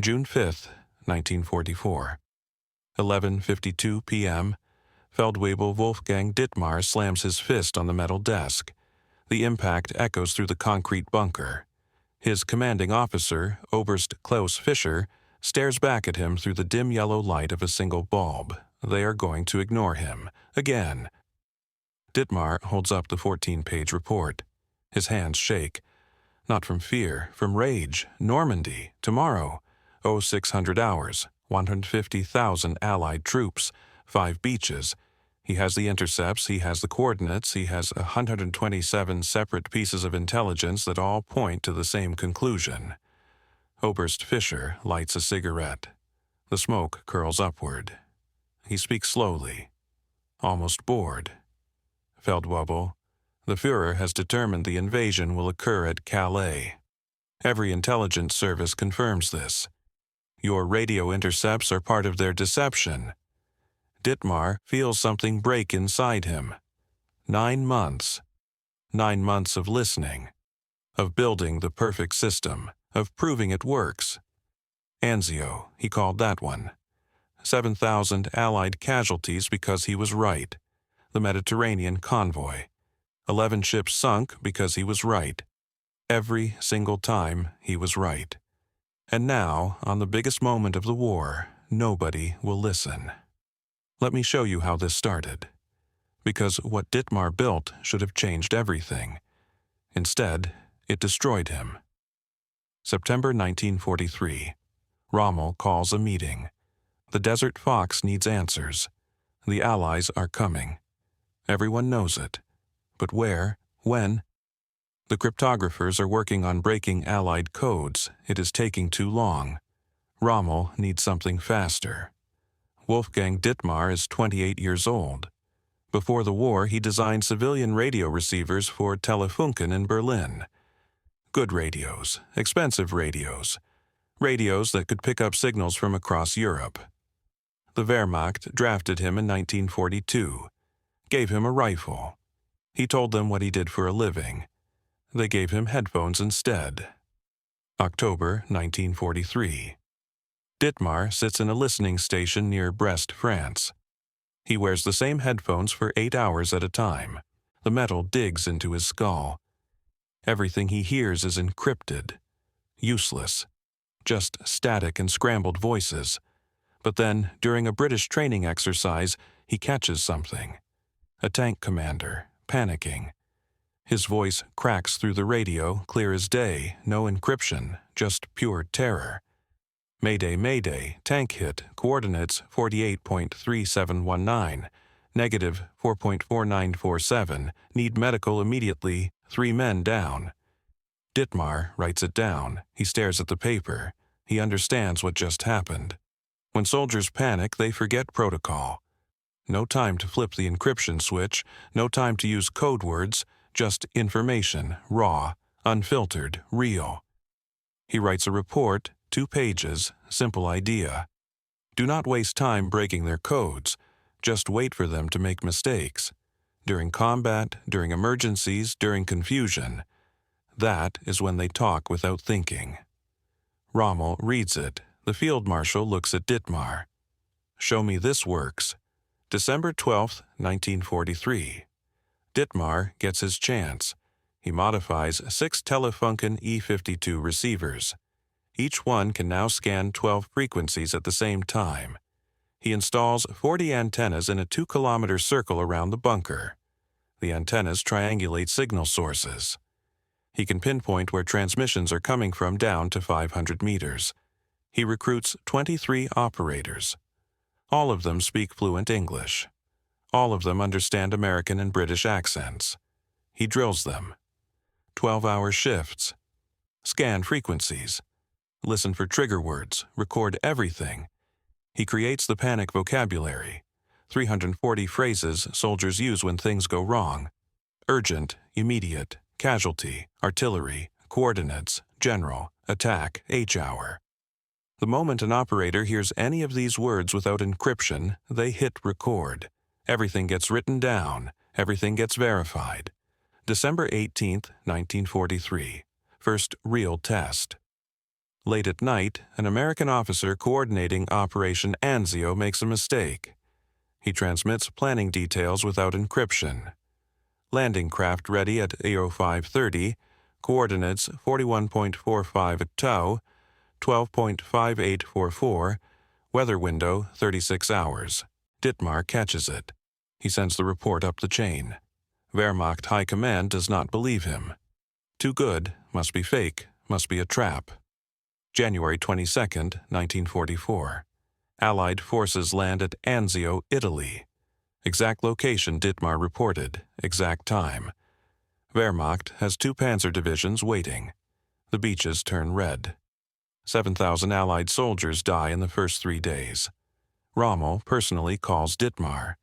June 5, 1944. 11:52 p.m., Feldwebel Wolfgang Ditmar slams his fist on the metal desk. The impact echoes through the concrete bunker. His commanding officer, Oberst Klaus Fischer, stares back at him through the dim yellow light of a single bulb. They are going to ignore him. Again. Ditmar holds up the 14-page report. His hands shake. Not from fear, from rage. Normandy, tomorrow. 0600 hours, 150,000 Allied troops, 5 beaches. He has the intercepts, he has the coordinates, he has 127 separate pieces of intelligence that all point to the same conclusion. Oberst Fischer lights a cigarette. The smoke curls upward. He speaks slowly, almost bored. Feldwebel, the Führer has determined the invasion will occur at Calais. Every intelligence service confirms this. Your radio intercepts are part of their deception. Ditmar feels something break inside him. 9 months. 9 months of listening, of building the perfect system, of proving it works. Anzio, he called that one. 7,000 Allied casualties because he was right. The Mediterranean convoy. 11 ships sunk because he was right. Every single time he was right. And now, on the biggest moment of the war, nobody will listen. Let me show you how this started. Because what Ditmar built should have changed everything. Instead, it destroyed him. September 1943. Rommel calls a meeting. The Desert Fox needs answers. The Allies are coming. Everyone knows it. But where? When? The cryptographers are working on breaking Allied codes. It is taking too long. Rommel needs something faster. Wolfgang Ditmar is 28 years old. Before the war, he designed civilian radio receivers for Telefunken in Berlin. Good radios, expensive radios. Radios that could pick up signals from across Europe. The Wehrmacht drafted him in 1942, gave him a rifle. He told them what he did for a living. They gave him headphones instead. October 1943. Ditmar sits in a listening station near Brest, France. He wears the same headphones for 8 hours at a time. The metal digs into his skull. Everything he hears is encrypted. Useless. Just static and scrambled voices. But then, during a British training exercise, he catches something. A tank commander, panicking. His voice cracks through the radio, clear as day, no encryption, just pure terror. Mayday, Mayday, tank hit, coordinates 48.3719, negative 4.4947, need medical immediately, 3 men down. Ditmar writes it down. He stares at the paper. He understands what just happened. When soldiers panic, they forget protocol. No time to flip the encryption switch, no time to use code words, just information, raw, unfiltered, real. He writes a report, 2 pages, simple idea. Do not waste time breaking their codes. Just wait for them to make mistakes. During combat, during emergencies, during confusion. That is when they talk without thinking. Rommel reads it. The field marshal looks at Ditmar. Show me this works. December 12, 1943. Ditmar gets his chance. He modifies 6 Telefunken E52 receivers. Each one can now scan 12 frequencies at the same time. He installs 40 antennas in a 2-kilometer circle around the bunker. The antennas triangulate signal sources. He can pinpoint where transmissions are coming from down to 500 meters. He recruits 23 operators. All of them speak fluent English. All of them understand American and British accents. He drills them. 12-hour shifts. Scan frequencies. Listen for trigger words. Record everything. He creates the panic vocabulary. 340 phrases soldiers use when things go wrong. Urgent, immediate, casualty, artillery, coordinates, general, attack, H-hour. The moment an operator hears any of these words without encryption, they hit record. Everything gets written down. Everything gets verified. December 18, 1943. First real test. Late at night, an American officer coordinating Operation Anzio makes a mistake. He transmits planning details without encryption. Landing craft ready at 0530, coordinates 41.45 at Tau, 12.5844, weather window 36 hours. Ditmar catches it. He sends the report up the chain. Wehrmacht High Command does not believe him. Too good, must be fake, must be a trap. January 22, 1944. Allied forces land at Anzio, Italy. Exact location Ditmar reported, exact time. Wehrmacht has 2 panzer divisions waiting. The beaches turn red. 7,000 Allied soldiers die in the first 3 days. Rommel personally calls Ditmar.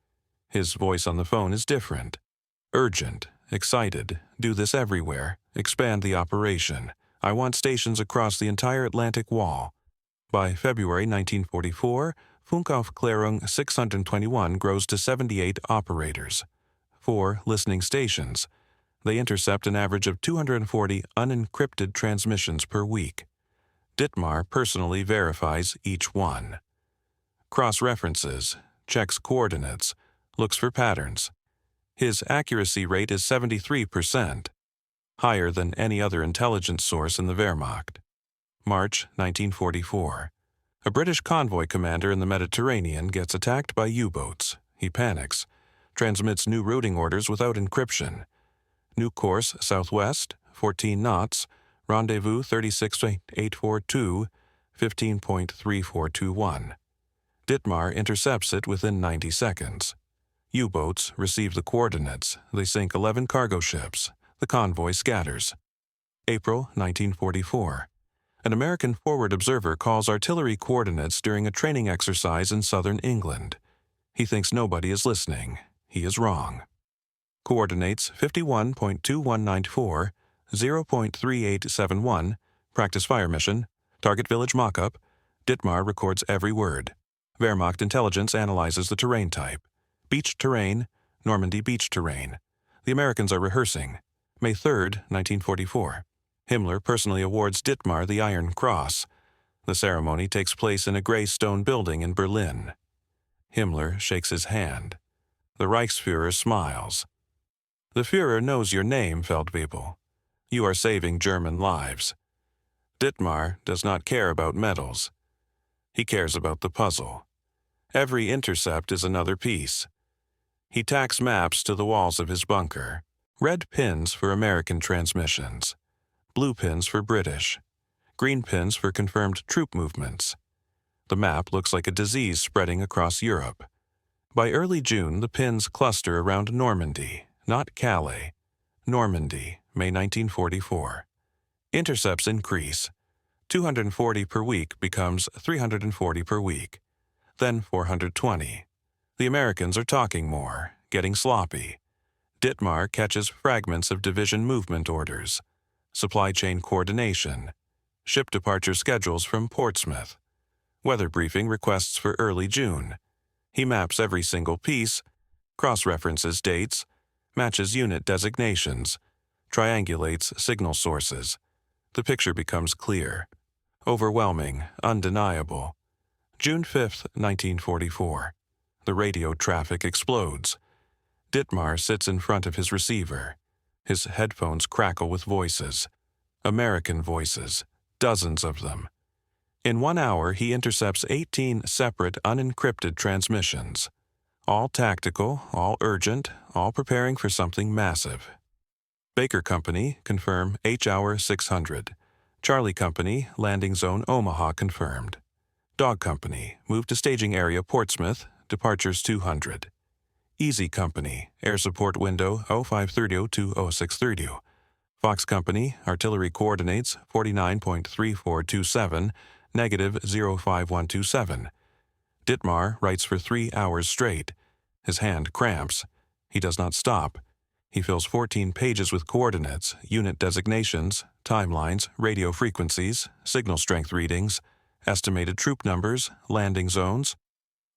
His voice on the phone is different. Urgent, excited, do this everywhere, expand the operation. I want stations across the entire Atlantic Wall. By February 1944, Funkaufklärung 621 grows to 78 operators. 4 listening stations. They intercept an average of 240 unencrypted transmissions per week. Ditmar personally verifies each one. Cross-references, checks coordinates, looks for patterns. His accuracy rate is 73%, higher than any other intelligence source in the Wehrmacht. March 1944. A British convoy commander in the Mediterranean gets attacked by U-boats. He panics, transmits new routing orders without encryption. New course southwest, 14 knots, rendezvous 36.842, 15.3421. Ditmar intercepts it within 90 seconds. U-boats receive the coordinates. They sink 11 cargo ships. The convoy scatters. April 1944. An American forward observer calls artillery coordinates during a training exercise in southern England. He thinks nobody is listening. He is wrong. Coordinates 51.2194, 0.3871, practice fire mission, target village mock-up. Ditmar records every word. Wehrmacht intelligence analyzes the terrain type. Beach terrain, Normandy beach terrain. The Americans are rehearsing. May 3, 1944. Himmler personally awards Ditmar the Iron Cross. The ceremony takes place in a gray stone building in Berlin. Himmler shakes his hand. The Reichsfuhrer smiles. The Führer knows your name, Feldwebel. You are saving German lives. Ditmar does not care about medals. He cares about the puzzle. Every intercept is another piece. He tacks maps to the walls of his bunker. Red pins for American transmissions. Blue pins for British. Green pins for confirmed troop movements. The map looks like a disease spreading across Europe. By early June, the pins cluster around Normandy, not Calais. Normandy, May 1944. Intercepts increase. 240 per week becomes 340 per week. Then 420. The Americans are talking more, getting sloppy. Ditmar catches fragments of division movement orders. Supply chain coordination. Ship departure schedules from Portsmouth. Weather briefing requests for early June. He maps every single piece, cross-references dates, matches unit designations, triangulates signal sources. The picture becomes clear. Overwhelming, undeniable. June 5, 1944. The radio traffic explodes. Ditmar sits in front of his receiver. His headphones crackle with voices. American voices, dozens of them. In 1 hour, he intercepts 18 separate unencrypted transmissions. All tactical, all urgent, all preparing for something massive. Baker Company, confirm H-hour 600. Charlie Company, landing zone Omaha confirmed. Dog Company, move to staging area Portsmouth, departures 200. Easy Company, air support window 0530 to 0630. Fox Company, artillery coordinates 49.3427, negative 05127. Ditmar writes for 3 hours straight. His hand cramps. He does not stop. He fills 14 pages with coordinates, unit designations, timelines, radio frequencies, signal strength readings, estimated troop numbers, landing zones.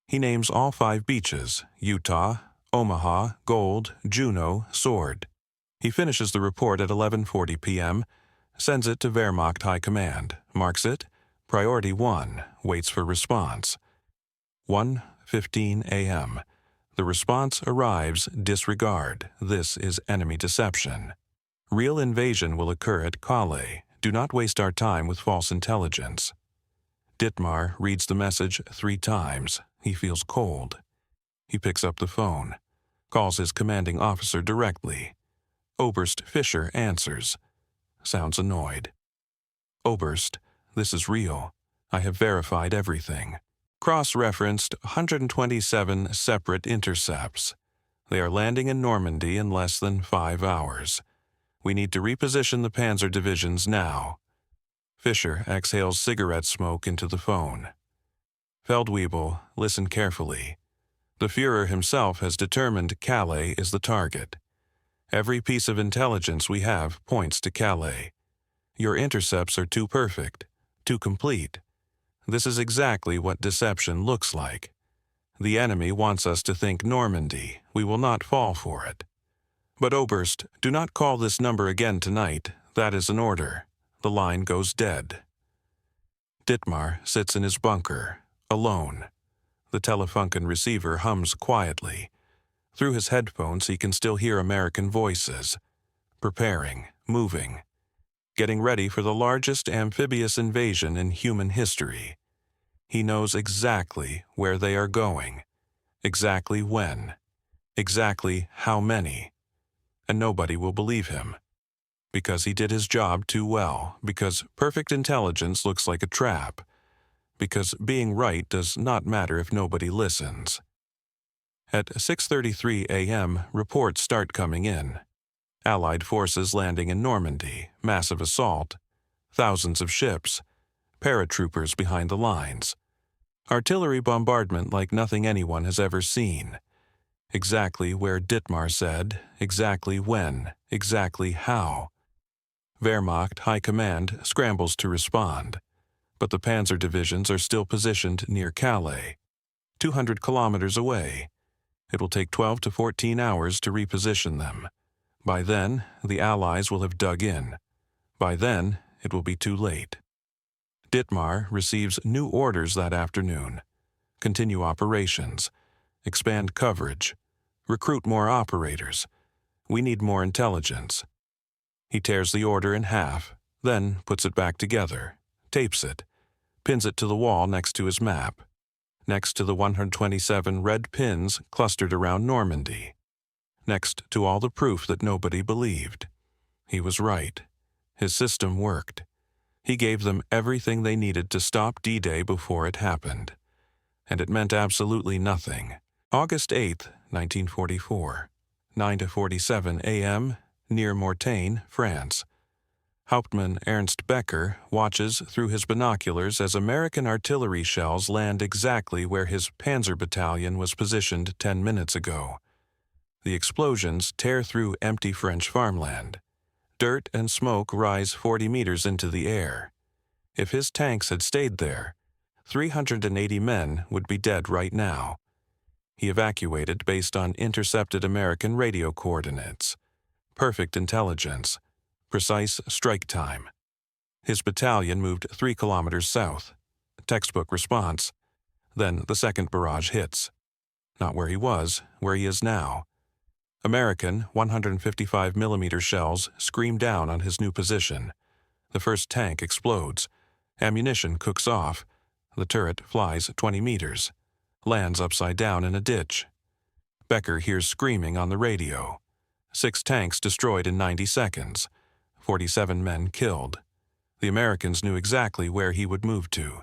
He names all 5 beaches: Utah, Omaha, Gold, Juno, Sword. He finishes the report at 11:40 p.m., sends it to Wehrmacht High Command, marks it, Priority 1 waits for response. 1:15 a.m. The response arrives, disregard. This is enemy deception. Real invasion will occur at Calais. Do not waste our time with false intelligence. Ditmar reads the message 3 times. He feels cold. He picks up the phone, calls his commanding officer directly. Oberst Fischer answers. Sounds annoyed. Oberst, this is real. I have verified everything. Cross-referenced 127 separate intercepts. They are landing in Normandy in less than 5 hours. We need to reposition the panzer divisions now. Fischer exhales cigarette smoke into the phone. Feldwebel, listen carefully. The Führer himself has determined Calais is the target. Every piece of intelligence we have points to Calais. Your intercepts are too perfect, too complete. This is exactly what deception looks like. The enemy wants us to think Normandy. We will not fall for it. But Oberst, do not call this number again tonight. That is an order. The line goes dead. Ditmar sits in his bunker, alone. The Telefunken receiver hums quietly. Through his headphones he can still hear American voices. Preparing, moving, getting ready for the largest amphibious invasion in human history. He knows exactly where they are going, exactly when, exactly how many. And nobody will believe him. Because he did his job too well, because perfect intelligence looks like a trap, because being right does not matter if nobody listens. At 6:33 a.m., reports start coming in. Allied forces landing in Normandy, massive assault, thousands of ships, paratroopers behind the lines. Artillery bombardment like nothing anyone has ever seen. Exactly where Ditmar said, exactly when, exactly how. Wehrmacht High Command scrambles to respond, but the panzer divisions are still positioned near Calais, 200 kilometers away. It will take 12 to 14 hours to reposition them. By then, the Allies will have dug in. By then, it will be too late. Ditmar receives new orders that afternoon. Continue operations. Expand coverage. Recruit more operators. We need more intelligence. He tears the order in half, then puts it back together, tapes it, pins it to the wall next to his map, next to the 127 red pins clustered around Normandy, next to all the proof that nobody believed. He was right. His system worked. He gave them everything they needed to stop D-Day before it happened. And it meant absolutely nothing. August 8, 1944, 9:47 a.m., near Mortagne, France. Hauptmann Ernst Becker watches through his binoculars as American artillery shells land exactly where his panzer battalion was positioned 10 minutes ago. The explosions tear through empty French farmland. Dirt and smoke rise 40 meters into the air. If his tanks had stayed there, 380 men would be dead right now. He evacuated based on intercepted American radio coordinates. Perfect intelligence. Precise strike time. His battalion moved 3 kilometers south. Textbook response. Then the second barrage hits. Not where he was, where he is now. American 155mm shells scream down on his new position. The first tank explodes. Ammunition cooks off. The turret flies 20 meters. Lands upside down in a ditch. Becker hears screaming on the radio. 6 tanks destroyed in 90 seconds. 47 men killed. The Americans knew exactly where he would move to.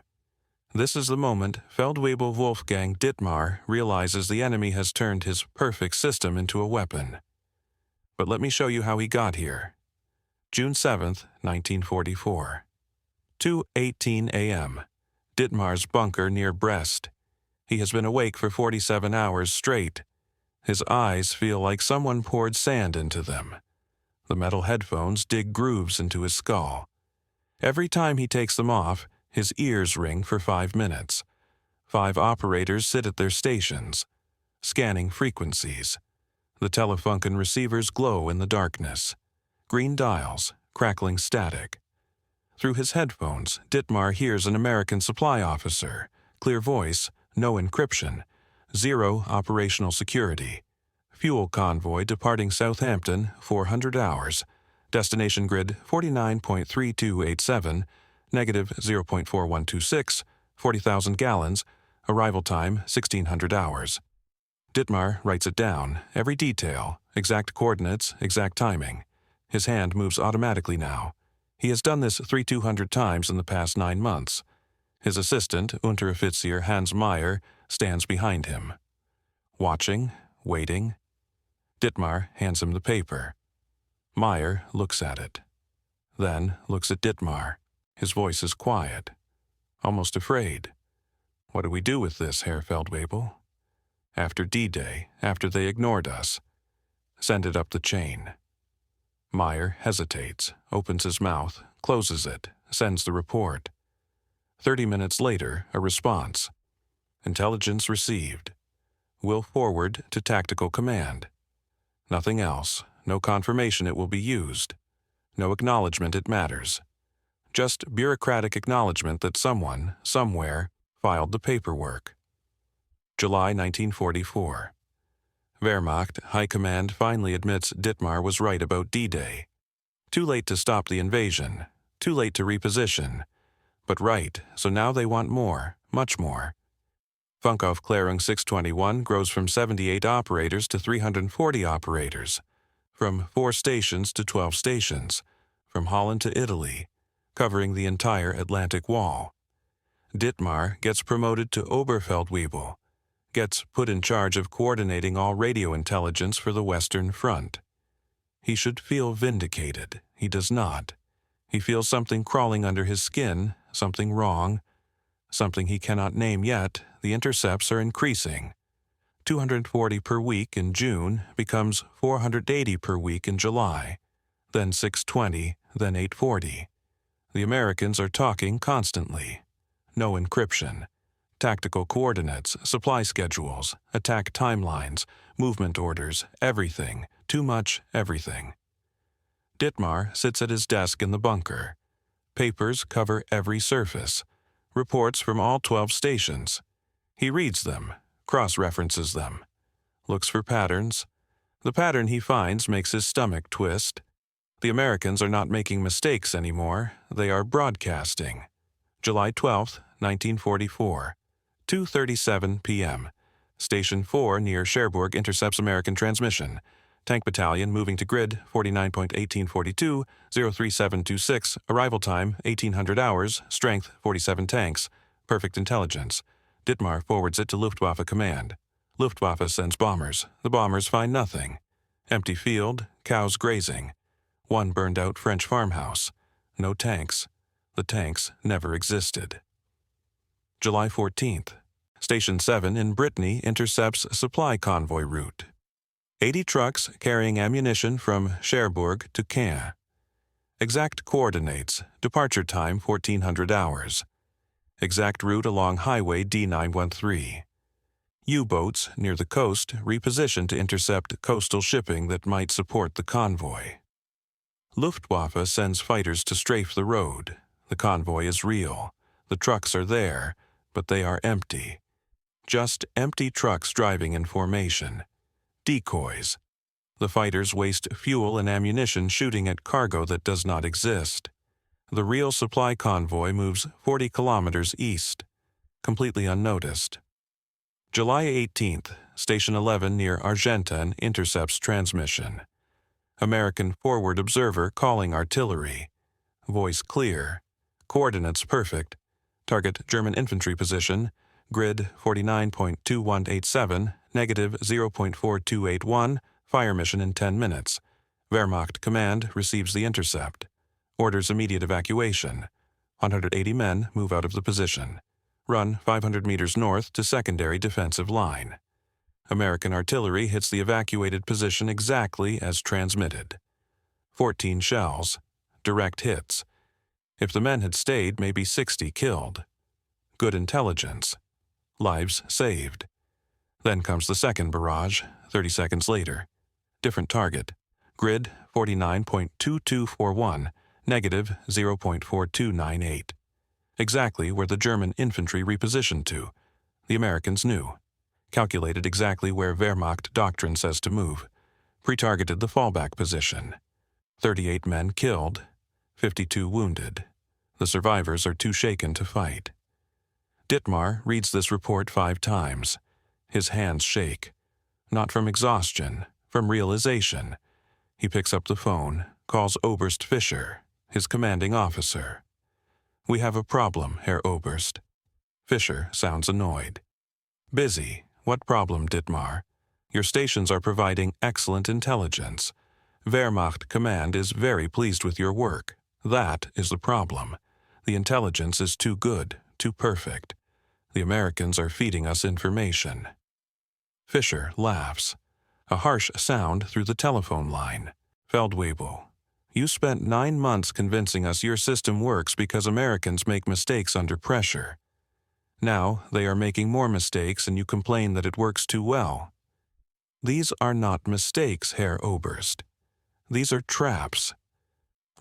This is the moment Feldwebel Wolfgang Ditmar realizes the enemy has turned his perfect system into a weapon. But let me show you how he got here. June 7th, 1944. 2:18 a.m. Ditmar's bunker near Brest. He has been awake for 47 hours straight. His eyes feel like someone poured sand into them. The metal headphones dig grooves into his skull. Every time he takes them off, his ears ring for 5 minutes. 5 operators sit at their stations, scanning frequencies. The Telefunken receivers glow in the darkness. Green dials, crackling static. Through his headphones, Ditmar hears an American supply officer. Clear voice, no encryption, zero operational security. Fuel convoy departing Southampton, 400 hours. Destination grid 49.3287, negative 0.4126, 40,000 gallons. Arrival time 1600 hours. Ditmar writes it down, every detail, exact coordinates, exact timing. His hand moves automatically now. He has done this 3,200 times in the past 9 months. His assistant, Unteroffizier Hans Meyer, stands behind him. Watching, waiting. Ditmar hands him the paper. Meyer looks at it. Then looks at Ditmar. His voice is quiet, almost afraid. What do we do with this, Herr Feldwebel? After D-Day, after they ignored us. Send it up the chain. Meyer hesitates, opens his mouth, closes it, sends the report. 30 minutes later, a response. Intelligence received. Will forward to tactical command. Nothing else, no confirmation it will be used. No acknowledgement it matters. Just bureaucratic acknowledgement that someone, somewhere, filed the paperwork. July 1944. Wehrmacht High Command finally admits Ditmar was right about D-Day. Too late to stop the invasion, too late to reposition. But right, so now they want more, much more. Funkaufklärung 621 grows from 78 operators to 340 operators, from 4 stations to 12 stations, from Holland to Italy, covering the entire Atlantic Wall. Ditmar gets promoted to Oberfeldwebel, gets put in charge of coordinating all radio intelligence for the Western Front. He should feel vindicated. He does not. He feels something crawling under his skin, something wrong, something he cannot name yet. The intercepts are increasing. 240 per week in June becomes 480 per week in July, then 620, then 840. The Americans are talking constantly. No encryption. Tactical coordinates, supply schedules, attack timelines, movement orders, everything, too much everything. Ditmar sits at his desk in the bunker. Papers cover every surface. Reports from all 12 stations. He reads them, cross-references them, looks for patterns. The pattern he finds makes his stomach twist. The Americans are not making mistakes anymore. They are broadcasting. July 12, 1944. 2:37 p.m. Station 4 near Cherbourg intercepts American transmission. Tank Battalion moving to grid 49.1842, 03726, arrival time 1800 hours, strength 47 tanks, perfect intelligence. Ditmar forwards it to Luftwaffe Command. Luftwaffe sends bombers. The bombers find nothing. Empty field, cows grazing. One burned-out French farmhouse. No tanks. The tanks never existed. July 14th. Station 7 in Brittany intercepts supply convoy route. 80 trucks carrying ammunition from Cherbourg to Caen. Exact coordinates. Departure time 1400 hours. Exact route along Highway D913. U-boats near the coast repositioned to intercept coastal shipping that might support the convoy. Luftwaffe sends fighters to strafe the road. The convoy is real. The trucks are there, but they are empty. Just empty trucks driving in formation. Decoys. The fighters waste fuel and ammunition shooting at cargo that does not exist. The real supply convoy moves 40 kilometers east, completely unnoticed. July 18th, Station 11 near Argentan intercepts transmission. American forward observer calling artillery. Voice clear. Coordinates perfect. Target German infantry position. Grid 49.2187, negative 0.4281, fire mission in 10 minutes. Wehrmacht Command receives the intercept. Orders immediate evacuation. 180 men move out of the position. Run 500 meters north to secondary defensive line. American artillery hits the evacuated position exactly as transmitted. 14 shells. Direct hits. If the men had stayed, maybe 60 killed. Good intelligence. Lives saved. Then comes the second barrage, 30 seconds later. Different target. Grid 49.2241, negative 0.4298. Exactly where the German infantry repositioned to. The Americans knew. Calculated exactly where Wehrmacht doctrine says to move. Pre-targeted the fallback position. 38 men killed, 52 wounded. The survivors are too shaken to fight. Ditmar reads this report 5 times. His hands shake. Not from exhaustion, from realization. He picks up the phone, calls Oberst Fischer, his commanding officer. "We have a problem, Herr Oberst." Fischer sounds annoyed. "Busy. What problem, Ditmar? Your stations are providing excellent intelligence. Wehrmacht Command is very pleased with your work. That is the problem. The intelligence is too good, too perfect. The Americans are feeding us information." Fischer laughs. A harsh sound through the telephone line. "Feldwebel, you spent 9 months convincing us your system works because Americans make mistakes under pressure. Now they are making more mistakes and you complain that it works too well. These are not mistakes, Herr Oberst. These are traps.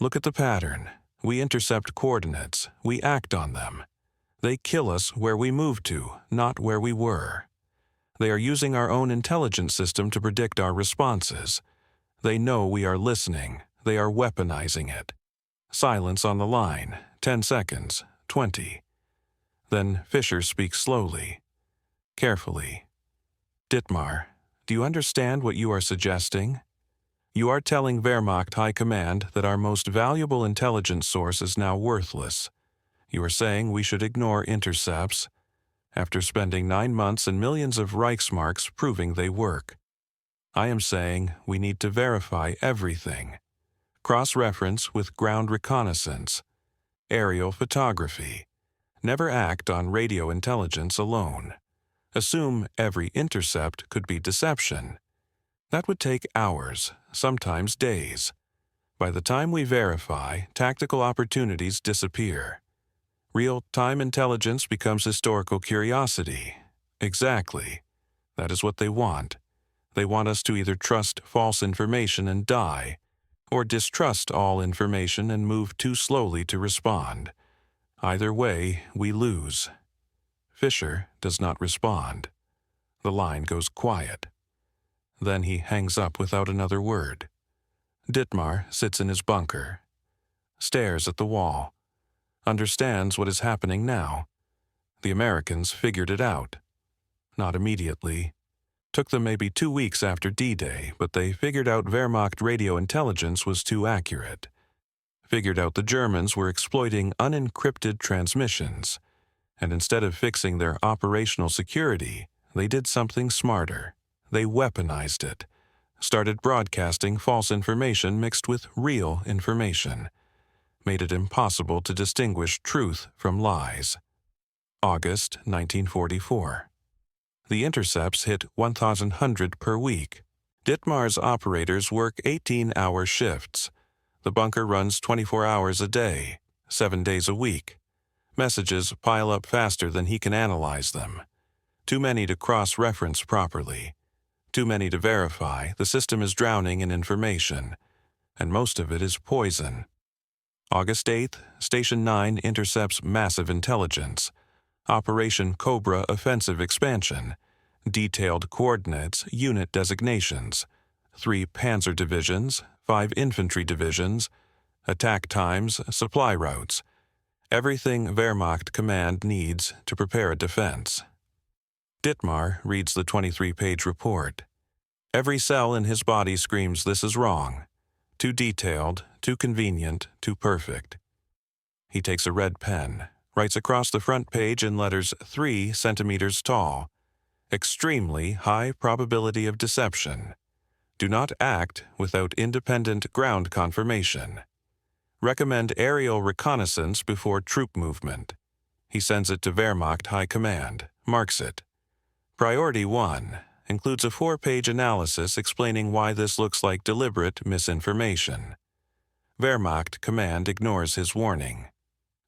Look at the pattern. We intercept coordinates. We act on them. They kill us where we move to, not where we were. They are using our own intelligence system to predict our responses. They know we are listening. They are weaponizing it. Silence on the line. 10 seconds. 20. Then Fischer speaks slowly, carefully. "Ditmar, do you understand what you are suggesting? You are telling Wehrmacht High Command that our most valuable intelligence source is now worthless. You are saying we should ignore intercepts, after spending 9 months and millions of Reichsmarks proving they work. I am saying we need to verify everything. Cross-reference with ground reconnaissance, aerial photography. Never act on radio intelligence alone. Assume every intercept could be deception. That would take hours, sometimes days. By the time we verify, tactical opportunities disappear. Real-time intelligence becomes historical curiosity." Exactly. That is what they want. They want us to either trust false information and die, or distrust all information and move too slowly to respond. Either way, we lose. Fischer does not respond. The line goes quiet. Then he hangs up without another word. Ditmar sits in his bunker, stares at the wall, understands what is happening now. The Americans figured it out. Not immediately. Took them maybe 2 weeks after D-Day, but they figured out Wehrmacht radio intelligence was too accurate. Figured out the Germans were exploiting unencrypted transmissions, and instead of fixing their operational security, they did something smarter. They weaponized it, started broadcasting false information mixed with real information, made it impossible to distinguish truth from lies. August 1944. The intercepts hit 1,100 per week. Ditmar's operators work 18-hour shifts. The bunker runs 24 hours a day, 7 days a week. Messages pile up faster than he can analyze them. Too many to cross-reference properly. Too many to verify. The system is drowning in information, and most of it is poison. August 8th, Station 9 intercepts massive intelligence. Operation Cobra Offensive Expansion. Detailed coordinates, unit designations. 3 panzer divisions, 5 infantry divisions, attack times, supply routes. Everything Wehrmacht Command needs to prepare a defense. Ditmar reads the 23-page report. Every cell in his body screams this is wrong. Too detailed, too convenient, too perfect. He takes a red pen, writes across the front page in letters 3 centimeters tall. Extremely high probability of deception. Do not act without independent ground confirmation. Recommend aerial reconnaissance before troop movement. He sends it to Wehrmacht High Command, marks it. Priority 1 includes a 4-page analysis explaining why this looks like deliberate misinformation. Wehrmacht Command ignores his warning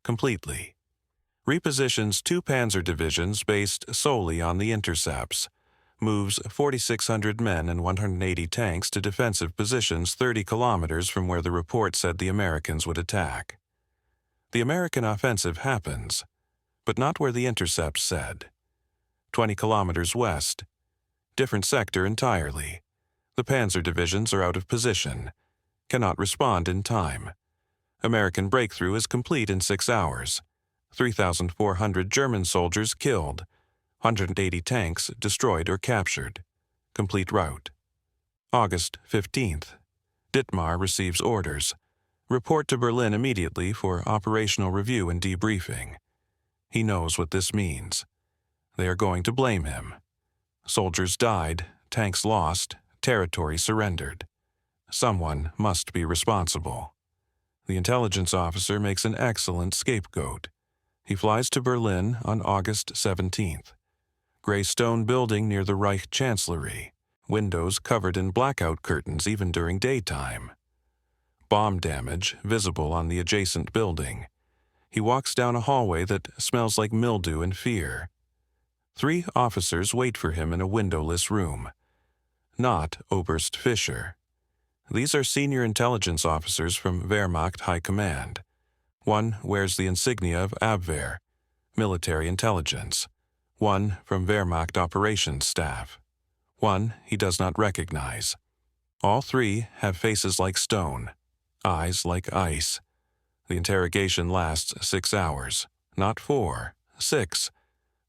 completely. Repositions 2 panzer divisions based solely on the intercepts. moves 4,600 men and 180 tanks to defensive positions 30 kilometers from where the report said the Americans would attack. The American offensive happens, but not where the intercept said. 20 kilometers west. Different sector entirely. The panzer divisions are out of position, cannot respond in time. American breakthrough is complete in 6 hours. 3,400 German soldiers killed, 180 tanks destroyed or captured. Complete rout. August 15th. Ditmar receives orders. Report to Berlin immediately for operational review and debriefing. He knows what this means. They are going to blame him. Soldiers died, tanks lost, territory surrendered. Someone must be responsible. The intelligence officer makes an excellent scapegoat. He flies to Berlin on August 17th. Gray stone building near the Reich Chancellery. Windows covered in blackout curtains even during daytime. Bomb damage visible on the adjacent building. He walks down a hallway that smells like mildew and fear. 3 officers wait for him in a windowless room. Not Oberst Fischer. These are senior intelligence officers from Wehrmacht High Command. One wears the insignia of Abwehr, military intelligence. One from Wehrmacht operations staff. One he does not recognize. All 3 have faces like stone, eyes like ice. The interrogation lasts 6 hours, not 4, 6.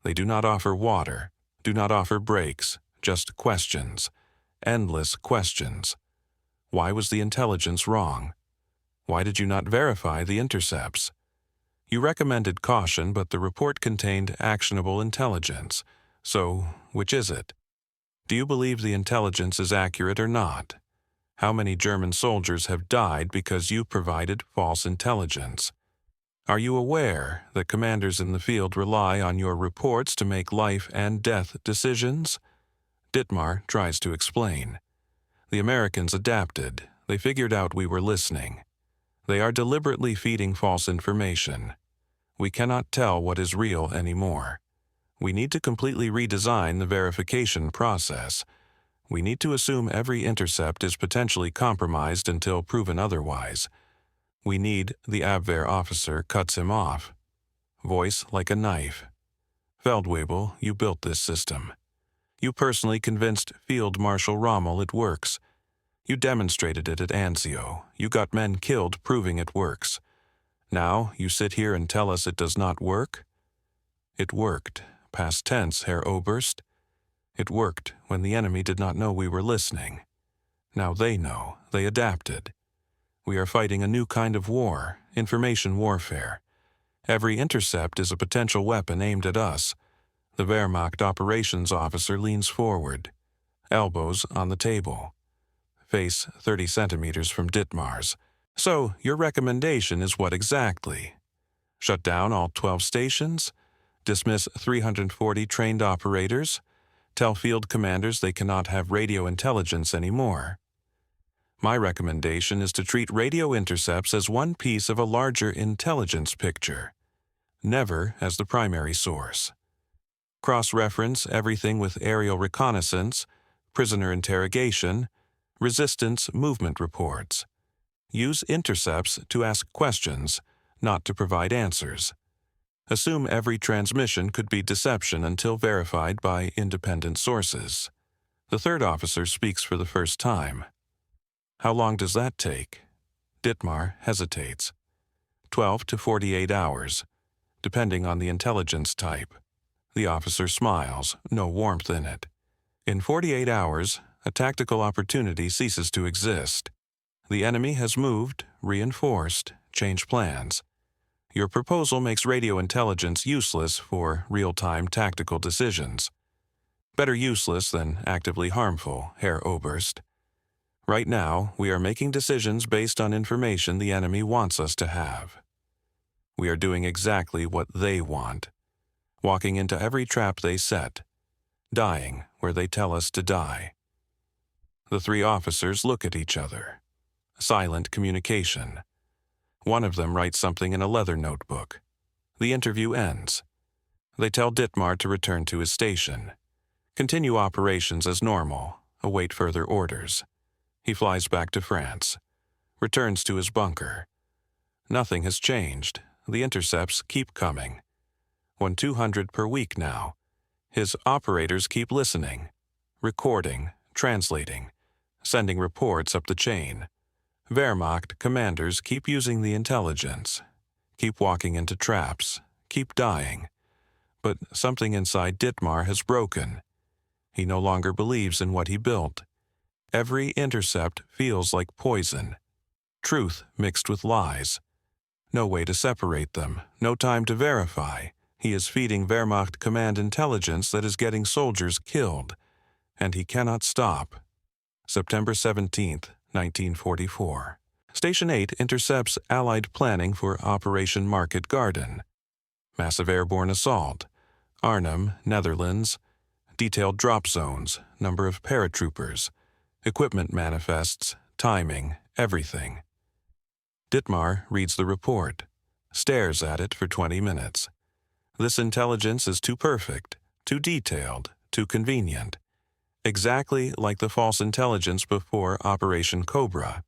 They do not offer water, do not offer breaks, just questions. Endless questions. Why was the intelligence wrong? Why did you not verify the intercepts? You recommended caution, but the report contained actionable intelligence. So, which is it? Do you believe the intelligence is accurate or not? How many German soldiers have died because you provided false intelligence? Are you aware that commanders in the field rely on your reports to make life and death decisions? Ditmar tries to explain. The Americans adapted. They figured out we were listening. They are deliberately feeding false information. We cannot tell what is real anymore. We need to completely redesign the verification process. We need to assume every intercept is potentially compromised until proven otherwise. We need, the Abwehr officer cuts him off. Voice like a knife. Feldwebel, you built this system. You personally convinced Field Marshal Rommel it works. You demonstrated it at Anzio. You got men killed proving it works. Now you sit here and tell us it does not work? It worked. Past tense, Herr Oberst. It worked when the enemy did not know we were listening. Now they know. They adapted. We are fighting a new kind of war, information warfare. Every intercept is a potential weapon aimed at us. The Wehrmacht operations officer leans forward, elbows on the table. Face 30 centimeters from Ditmar's. So, your recommendation is what exactly? Shut down all 12 stations? Dismiss 340 trained operators? Tell field commanders they cannot have radio intelligence anymore? My recommendation is to treat radio intercepts as one piece of a larger intelligence picture, never as the primary source. Cross-reference everything with aerial reconnaissance, prisoner interrogation, resistance movement reports. Use intercepts to ask questions, not to provide answers. Assume every transmission could be deception until verified by independent sources. The third officer speaks for the first time. How long does that take? Ditmar hesitates. 12 to 48 hours, depending on the intelligence type. The officer smiles, no warmth in it. In 48 hours, a tactical opportunity ceases to exist. The enemy has moved, reinforced, changed plans. Your proposal makes radio intelligence useless for real-time tactical decisions. Better useless than actively harmful, Herr Oberst. Right now, we are making decisions based on information the enemy wants us to have. We are doing exactly what they want, walking into every trap they set, dying where they tell us to die. The 3 officers look at each other. Silent communication. One of them writes something in a leather notebook. The interview ends. They tell Ditmar to return to his station. Continue operations as normal. Await further orders. He flies back to France. Returns to his bunker. Nothing has changed. The intercepts keep coming. 200 per week now. His operators keep listening, recording, translating, sending reports up the chain. Wehrmacht commanders keep using the intelligence, keep walking into traps, keep dying. But something inside Ditmar has broken. He no longer believes in what he built. Every intercept feels like poison. Truth mixed with lies. No way to separate them, no time to verify. He is feeding Wehrmacht command intelligence that is getting soldiers killed, and he cannot stop. September 17, 1944. Station 8 intercepts Allied planning for Operation Market Garden. Massive airborne assault. Arnhem, Netherlands. Detailed drop zones, number of paratroopers. Equipment manifests, timing, everything. Ditmar reads the report, stares at it for 20 minutes. This intelligence is too perfect, too detailed, too convenient. Exactly like the false intelligence before Operation Cobra.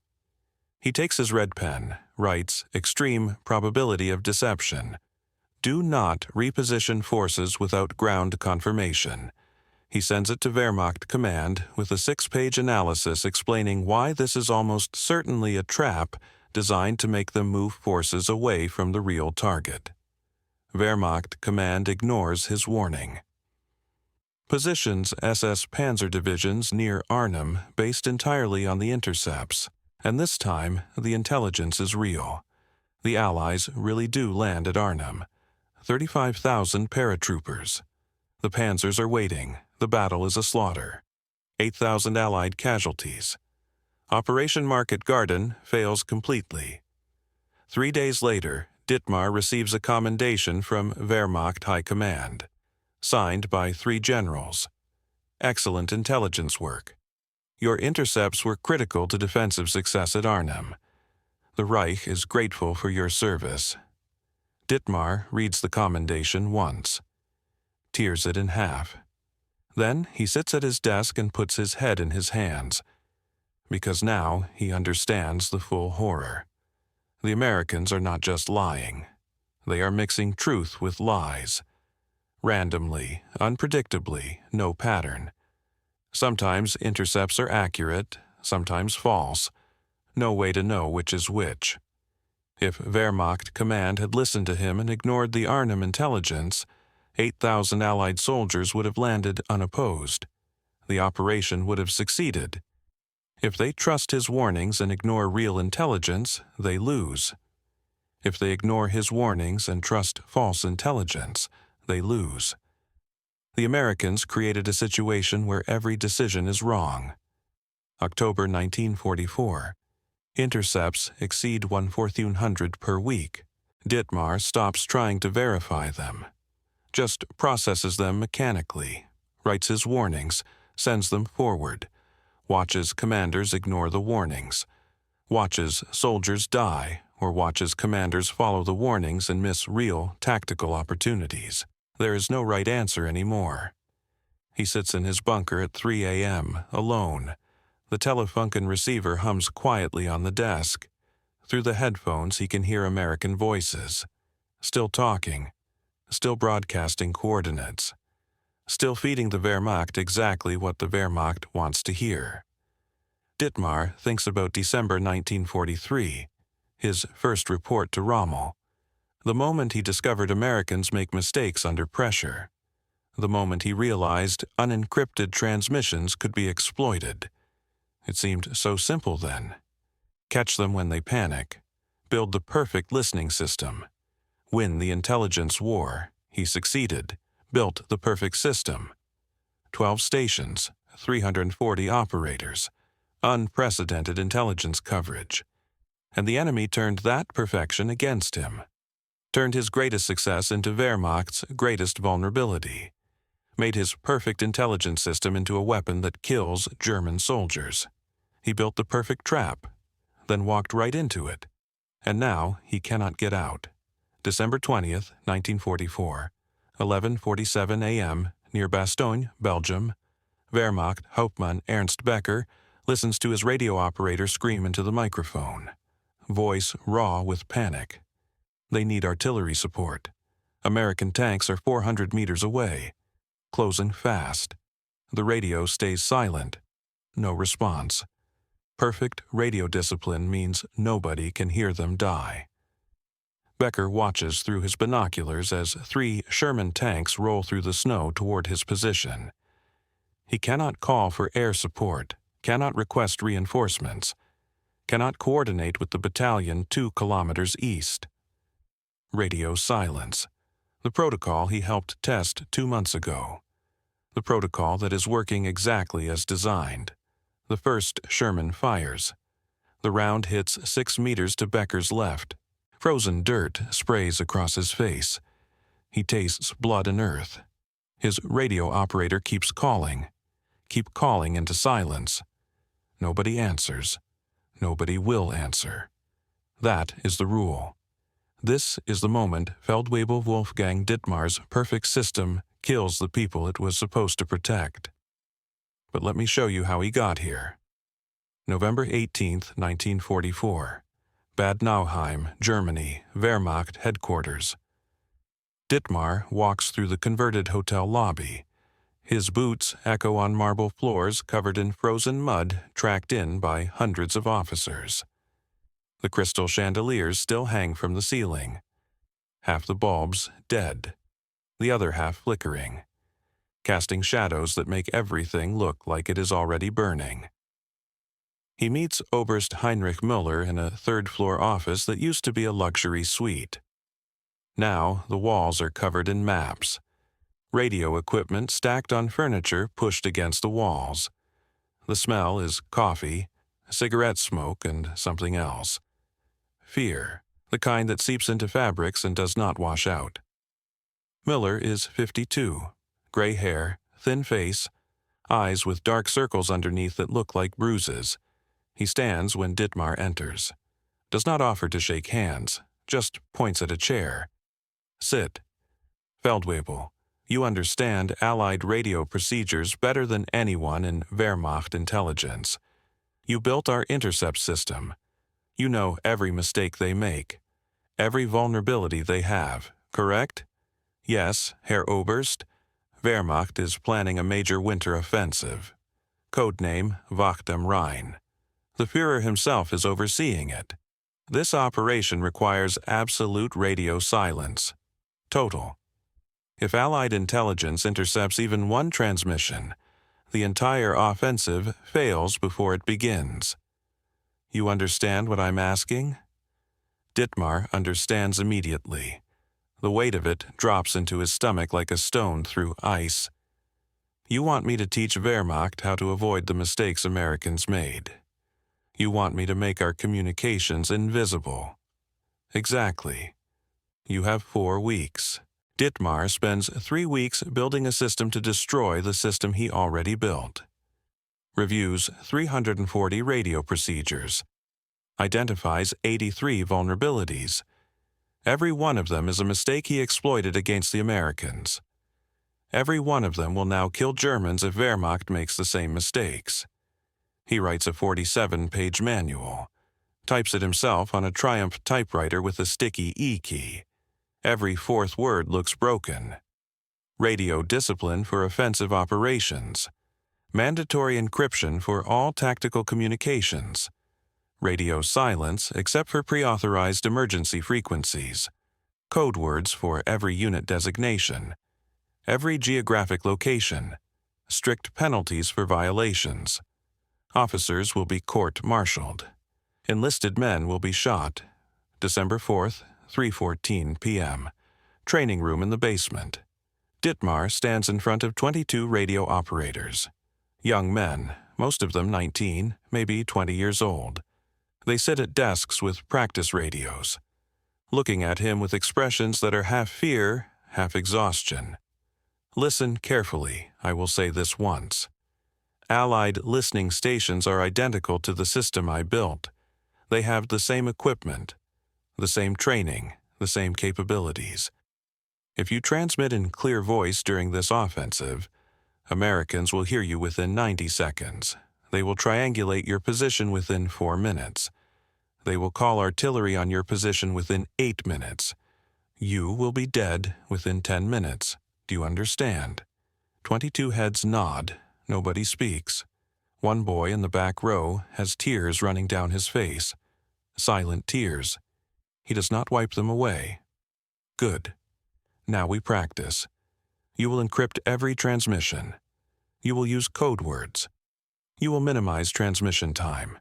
He takes his red pen, writes, extreme probability of deception. Do not reposition forces without ground confirmation. He sends it to Wehrmacht command with a 6-page analysis explaining why this is almost certainly a trap designed to make them move forces away from the real target. Wehrmacht command ignores his warning. Positions SS Panzer divisions near Arnhem based entirely on the intercepts, and this time the intelligence is real. The Allies really do land at Arnhem. 35,000 paratroopers. The panzers are waiting. The battle is a slaughter. 8,000 Allied casualties. Operation Market Garden fails completely. 3 days later, Ditmar receives a commendation from Wehrmacht High Command, signed by 3 generals. Excellent intelligence work. Your intercepts were critical to defensive success at Arnhem. The Reich is grateful for your service. Ditmar reads the commendation once, tears it in half. Then he sits at his desk and puts his head in his hands, because now he understands the full horror. The Americans are not just lying. They are mixing truth with lies. Randomly, unpredictably, no pattern. Sometimes intercepts are accurate, sometimes false. No way to know which is which. If Wehrmacht command had listened to him and ignored the Arnhem intelligence, 8,000 Allied soldiers would have landed unopposed. The operation would have succeeded. If they trust his warnings and ignore real intelligence, they lose. If they ignore his warnings and trust false intelligence, they lose. The Americans created a situation where every decision is wrong. October 1944. Intercepts exceed 1/400 per week. Ditmar stops trying to verify them. Just processes them mechanically, writes his warnings, sends them forward, watches commanders ignore the warnings, watches soldiers die, or watches commanders follow the warnings and miss real tactical opportunities. There is no right answer anymore. He sits in his bunker at 3 a.m., alone. The Telefunken receiver hums quietly on the desk. Through the headphones he can hear American voices. Still talking. Still broadcasting coordinates. Still feeding the Wehrmacht exactly what the Wehrmacht wants to hear. Ditmar thinks about December 1943, his first report to Rommel. The moment he discovered Americans make mistakes under pressure. The moment he realized unencrypted transmissions could be exploited. It seemed so simple then. Catch them when they panic. Build the perfect listening system. Win the intelligence war. He succeeded. Built the perfect system. 12 stations, 340 operators. Unprecedented intelligence coverage. And the enemy turned that perfection against him. Turned his greatest success into Wehrmacht's greatest vulnerability. Made his perfect intelligence system into a weapon that kills German soldiers. He built the perfect trap, then walked right into it. And now he cannot get out. December 20th, 1944, 11:47 a.m., near Bastogne, Belgium. Wehrmacht Hauptmann Ernst Becker listens to his radio operator scream into the microphone. Voice raw with panic. They need artillery support. American tanks are 400 meters away. Closing fast. The radio stays silent. No response. Perfect radio discipline means nobody can hear them die. Becker watches through his binoculars as 3 Sherman tanks roll through the snow toward his position. He cannot call for air support, cannot request reinforcements, cannot coordinate with the battalion 2 kilometers east. Radio silence. The protocol he helped test 2 months ago. The protocol that is working exactly as designed. The first Sherman fires. The round hits 6 meters to Becker's left. Frozen dirt sprays across his face. He tastes blood and earth. His radio operator keeps calling. Keep calling into silence. Nobody answers. Nobody will answer. That is the rule. This is the moment Feldwebel Wolfgang Ditmar's perfect system kills the people it was supposed to protect. But let me show you how he got here. November 18, 1944. Bad Nauheim, Germany, Wehrmacht headquarters. Ditmar walks through the converted hotel lobby. His boots echo on marble floors covered in frozen mud tracked in by hundreds of officers. The crystal chandeliers still hang from the ceiling. Half the bulbs dead, the other half flickering, casting shadows that make everything look like it is already burning. He meets Oberst Heinrich Müller in a third-floor office that used to be a luxury suite. Now the walls are covered in maps. Radio equipment stacked on furniture pushed against the walls. The smell is coffee, cigarette smoke, and something else. Fear, the kind that seeps into fabrics and does not wash out. Müller is 52, gray hair, thin face, eyes with dark circles underneath that look like bruises. He stands when Ditmar enters. Does not offer to shake hands, just points at a chair. Sit. Feldwebel, you understand Allied radio procedures better than anyone in Wehrmacht intelligence. You built our intercept system. You know every mistake they make, every vulnerability they have, correct? Yes, Herr Oberst. Wehrmacht is planning a major winter offensive. Codename Wacht am Rhein. The Führer himself is overseeing it. This operation requires absolute radio silence. Total. If Allied intelligence intercepts even one transmission, the entire offensive fails before it begins. You understand what I'm asking? Ditmar understands immediately. The weight of it drops into his stomach like a stone through ice. You want me to teach Wehrmacht how to avoid the mistakes Americans made. You want me to make our communications invisible. Exactly. You have 4 weeks. Ditmar spends 3 weeks building a system to destroy the system he already built. Reviews 340 radio procedures. Identifies 83 vulnerabilities. Every one of them is a mistake he exploited against the Americans. Every one of them will now kill Germans if Wehrmacht makes the same mistakes. He writes a 47-page manual, types it himself on a Triumph typewriter with a sticky E key. Every 4th word looks broken. Radio discipline for offensive operations. Mandatory encryption for all tactical communications. Radio silence except for pre-authorized emergency frequencies. Code words for every unit designation. Every geographic location. Strict penalties for violations. Officers will be court-martialed. Enlisted men will be shot. December 4th, 3:14 p.m. Training room in the basement. Ditmar stands in front of 22 radio operators. Young men, most of them 19, maybe 20 years old. They sit at desks with practice radios, looking at him with expressions that are half fear, half exhaustion. Listen carefully, I will say this once. Allied listening stations are identical to the system I built. They have the same equipment, the same training, the same capabilities. If you transmit in clear voice during this offensive, Americans will hear you within 90 seconds. They will triangulate your position within 4 minutes. They will call artillery on your position within 8 minutes. You will be dead within 10 minutes. Do you understand? 22 heads nod. Nobody speaks. One boy in the back row has tears running down his face. Silent tears. He does not wipe them away. Good. Now we practice. You will encrypt every transmission. You will use code words. You will minimize transmission time.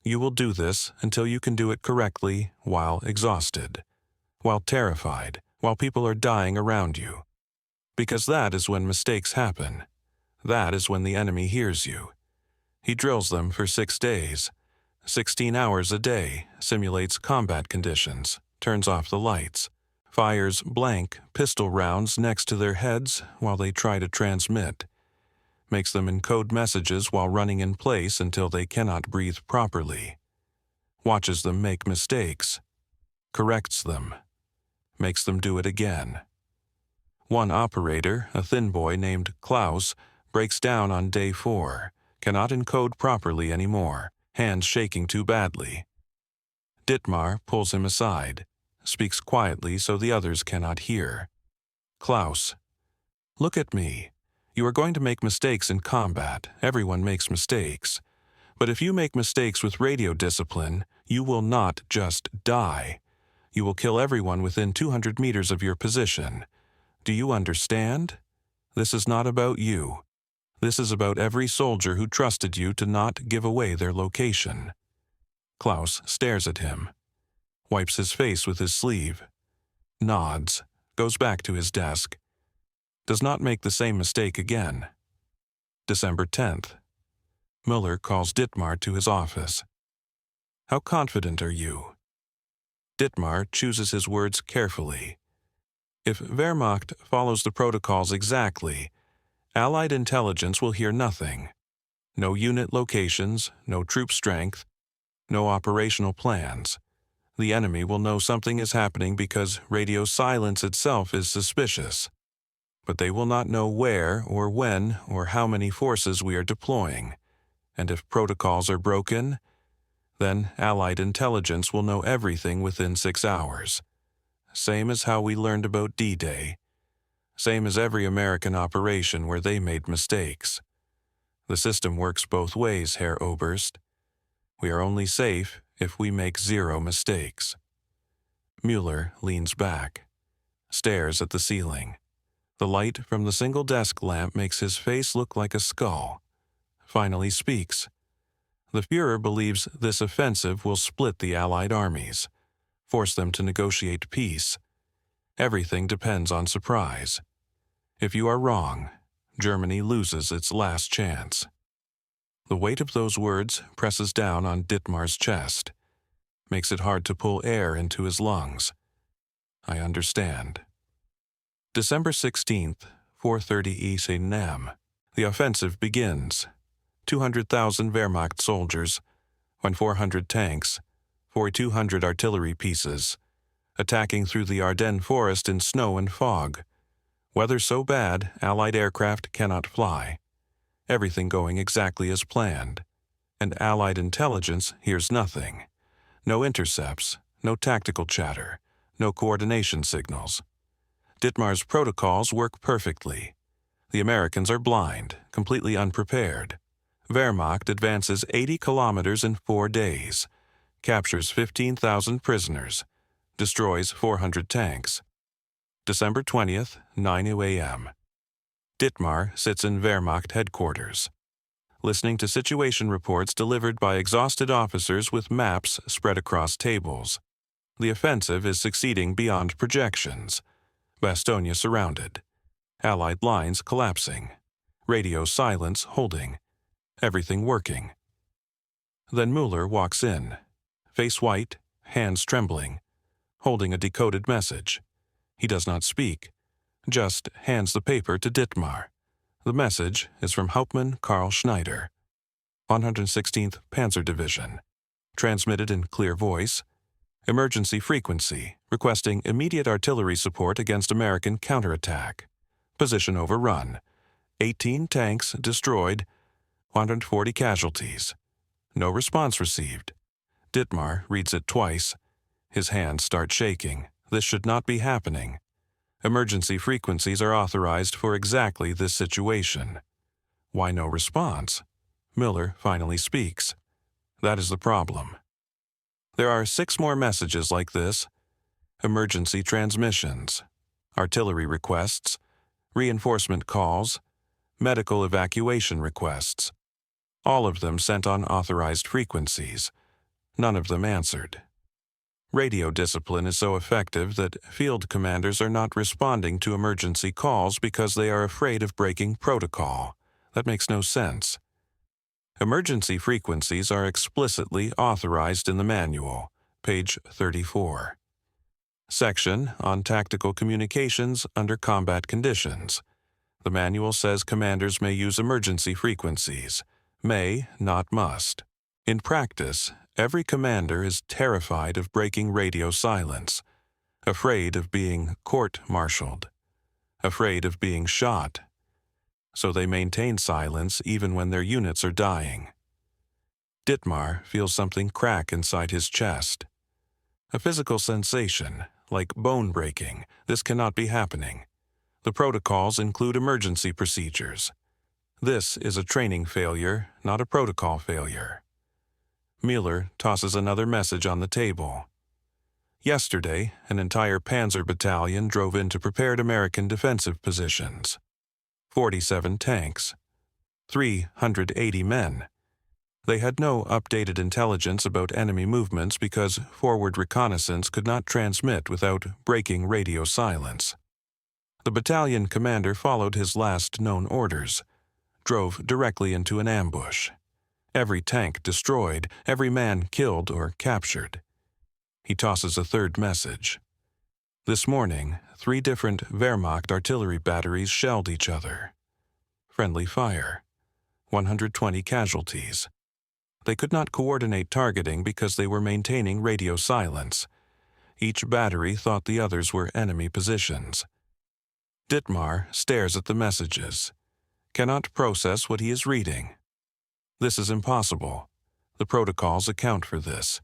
You will do this until you can do it correctly while exhausted, while terrified, while people are dying around you. Because that is when mistakes happen. That is when the enemy hears you. He drills them for 6 days. 16 hours a day, simulates combat conditions, turns off the lights, fires blank pistol rounds next to their heads while they try to transmit, makes them encode messages while running in place until they cannot breathe properly, watches them make mistakes, corrects them, makes them do it again. One operator, a thin boy named Klaus, breaks down on day 4, cannot encode properly anymore, hands shaking too badly. Ditmar pulls him aside, speaks quietly so the others cannot hear. Klaus, look at me. You are going to make mistakes in combat. Everyone makes mistakes. But if you make mistakes with radio discipline, you will not just die. You will kill everyone within 200 meters of your position. Do you understand? This is not about you. This is about every soldier who trusted you to not give away their location. Klaus stares at him, wipes his face with his sleeve, nods, goes back to his desk, does not make the same mistake again. December 10th. Müller calls Ditmar to his office. How confident are you? Ditmar chooses his words carefully. If Wehrmacht follows the protocols exactly, Allied intelligence will hear nothing. No unit locations, no troop strength, no operational plans. The enemy will know something is happening because radio silence itself is suspicious. But they will not know where or when or how many forces we are deploying. And if protocols are broken, then Allied intelligence will know everything within 6 hours. Same as how we learned about D-Day. Same as every American operation where they made mistakes. The system works both ways, Herr Oberst. We are only safe if we make 0 mistakes. Müller leans back, stares at the ceiling. The light from the single desk lamp makes his face look like a skull. Finally speaks. The Führer believes this offensive will split the Allied armies, force them to negotiate peace. Everything depends on surprise. If you are wrong, Germany loses its last chance. The weight of those words presses down on Ditmar's chest, makes it hard to pull air into his lungs. I understand. December 16th, 4:30 EC/NAM. The offensive begins. 200,000 Wehrmacht soldiers, 1,400 tanks, 4,200 artillery pieces, attacking through the Ardennes forest in snow and fog. Weather so bad, Allied aircraft cannot fly. Everything going exactly as planned. And Allied intelligence hears nothing. No intercepts, no tactical chatter, no coordination signals. Ditmar's protocols work perfectly. The Americans are blind, completely unprepared. Wehrmacht advances 80 kilometers in 4 days, captures 15,000 prisoners, destroys 400 tanks. December 20th, 9 a.m. Ditmar sits in Wehrmacht headquarters, listening to situation reports delivered by exhausted officers with maps spread across tables. The offensive is succeeding beyond projections. Bastogne surrounded. Allied lines collapsing. Radio silence holding. Everything working. Then Müller walks in, face white, hands trembling, holding a decoded message. He does not speak, just hands the paper to Ditmar. The message is from Hauptmann Karl Schneider, 116th Panzer Division. Transmitted in clear voice. Emergency frequency, requesting immediate artillery support against American counterattack. Position overrun. 18 tanks destroyed, 140 casualties. No response received. Ditmar reads it twice. His hands start shaking. This should not be happening. Emergency frequencies are authorized for exactly this situation. Why no response? Miller finally speaks. That is the problem. There are 6 more messages like this. Emergency transmissions, artillery requests, reinforcement calls, medical evacuation requests. All of them sent on authorized frequencies. None of them answered. Radio discipline is so effective that field commanders are not responding to emergency calls because they are afraid of breaking protocol. That makes no sense. Emergency frequencies are explicitly authorized in the manual, page 34. Section on Tactical Communications under Combat Conditions. The manual says commanders may use emergency frequencies. May, not must. In practice, every commander is terrified of breaking radio silence, afraid of being court-martialed, afraid of being shot. So they maintain silence even when their units are dying. Ditmar feels something crack inside his chest. A physical sensation, like bone breaking. This cannot be happening. The protocols include emergency procedures. This is a training failure, not a protocol failure. Mueller tosses another message on the table. Yesterday, an entire panzer battalion drove into prepared American defensive positions. 47 tanks. 380 men. They had no updated intelligence about enemy movements because forward reconnaissance could not transmit without breaking radio silence. The battalion commander followed his last known orders, drove directly into an ambush. Every tank destroyed, every man killed or captured. He tosses a third message. This morning, 3 different Wehrmacht artillery batteries shelled each other. Friendly fire. 120 casualties. They could not coordinate targeting because they were maintaining radio silence. Each battery thought the others were enemy positions. Ditmar stares at the messages, cannot process what he is reading. This is impossible. The protocols account for this.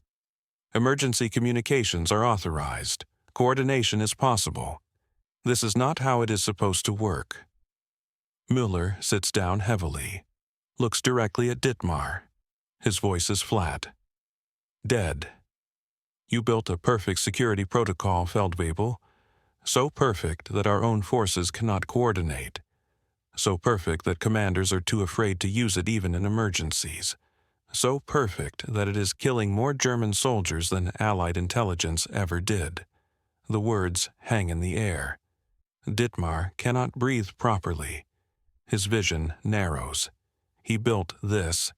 Emergency communications are authorized. Coordination is possible. This is not how it is supposed to work. Mueller sits down heavily, looks directly at Ditmar. His voice is flat. Dead. You built a perfect security protocol, Feldwebel, so perfect that our own forces cannot coordinate, so perfect that commanders are too afraid to use it even in emergencies, so perfect that it is killing more German soldiers than Allied intelligence ever did. The words hang in the air. Ditmar cannot breathe properly. His vision narrows. He built this.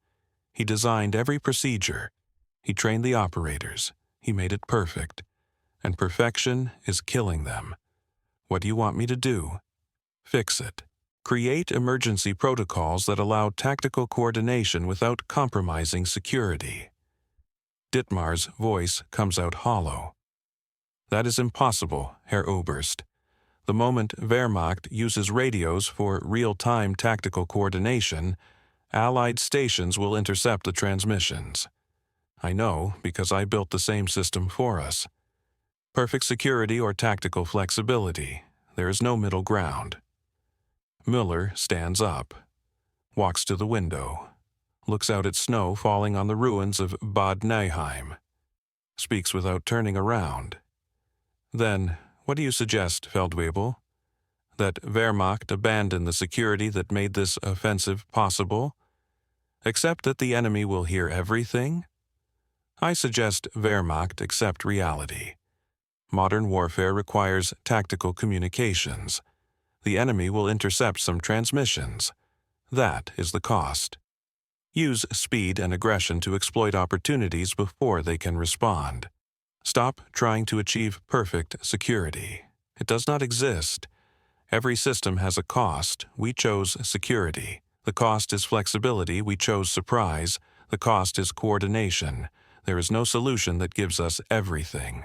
He designed every procedure. He trained the operators. He made it perfect. And perfection is killing them. What do you want me to do? Fix it. Create emergency protocols that allow tactical coordination without compromising security. Ditmar's voice comes out hollow. That is impossible, Herr Oberst. The moment Wehrmacht uses radios for real-time tactical coordination, Allied stations will intercept the transmissions. I know because I built the same system for us. Perfect security or tactical flexibility. There is no middle ground. Müller stands up, walks to the window, looks out at snow falling on the ruins of Bad Nauheim, speaks without turning around. Then, what do you suggest, Feldwebel? That Wehrmacht abandon the security that made this offensive possible? Accept that the enemy will hear everything? I suggest Wehrmacht accept reality. Modern warfare requires tactical communications. The enemy will intercept some transmissions. That is the cost. Use speed and aggression to exploit opportunities before they can respond. Stop trying to achieve perfect security. It does not exist. Every system has a cost. We chose security. The cost is flexibility. We chose surprise. The cost is coordination. There is no solution that gives us everything.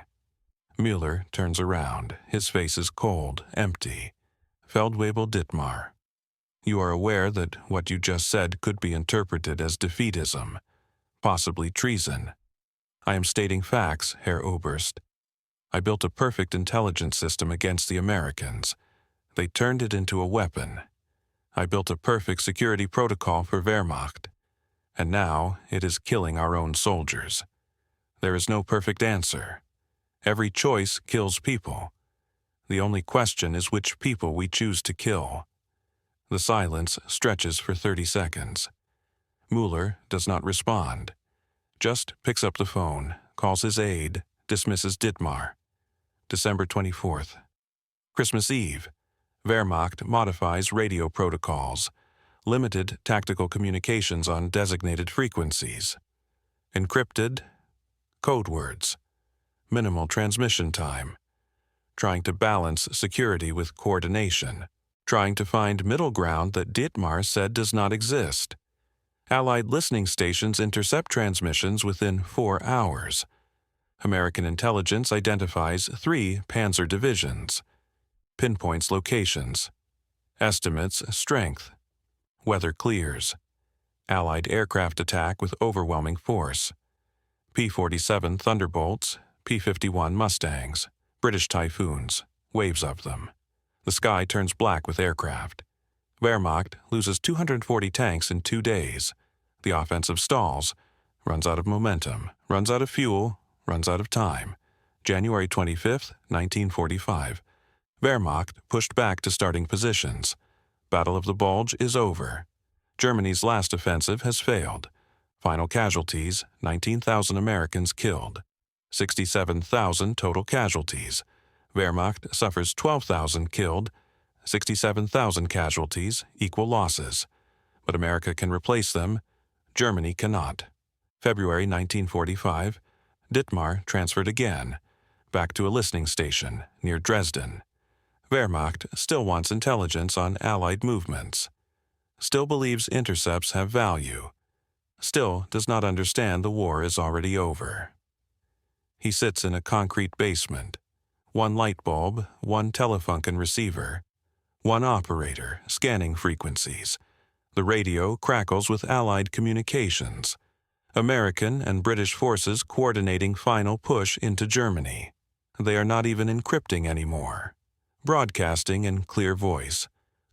Mueller turns around. His face is cold, empty. Feldwebel Ditmar. You are aware that what you just said could be interpreted as defeatism, possibly treason. I am stating facts, Herr Oberst. I built a perfect intelligence system against the Americans. They turned it into a weapon. I built a perfect security protocol for Wehrmacht. And now it is killing our own soldiers. There is no perfect answer. Every choice kills people. The only question is which people we choose to kill. The silence stretches for 30 seconds. Mueller does not respond. Just picks up the phone, calls his aide, dismisses Ditmar. December 24th. Christmas Eve. Wehrmacht modifies radio protocols. Limited tactical communications on designated frequencies. Encrypted. Code words. Minimal transmission time. Trying to balance security with coordination. Trying to find middle ground that Ditmar said does not exist. Allied listening stations intercept transmissions within 4 hours. American intelligence identifies 3 panzer divisions. Pinpoints locations. Estimates strength. Weather clears. Allied aircraft attack with overwhelming force. P-47 Thunderbolts, P-51 Mustangs, British Typhoons, waves of them. The sky turns black with aircraft. Wehrmacht loses 240 tanks in 2 days. The offensive stalls, runs out of momentum, runs out of fuel, runs out of time. January 25, 1945. Wehrmacht pushed back to starting positions. Battle of the Bulge is over. Germany's last offensive has failed. Final casualties, 19,000 Americans killed. 67,000 total casualties. Wehrmacht suffers 12,000 killed. 67,000 casualties, equal losses. But America can replace them. Germany cannot. February 1945. Ditmar transferred again. Back to a listening station near Dresden. Wehrmacht still wants intelligence on Allied movements. Still believes intercepts have value. Still does not understand the war is already over. He sits in a concrete basement. 1 light bulb, 1 Telefunken receiver. 1 operator scanning frequencies. The radio crackles with Allied communications. American and British forces coordinating final push into Germany. They are not even encrypting anymore. Broadcasting in clear voice.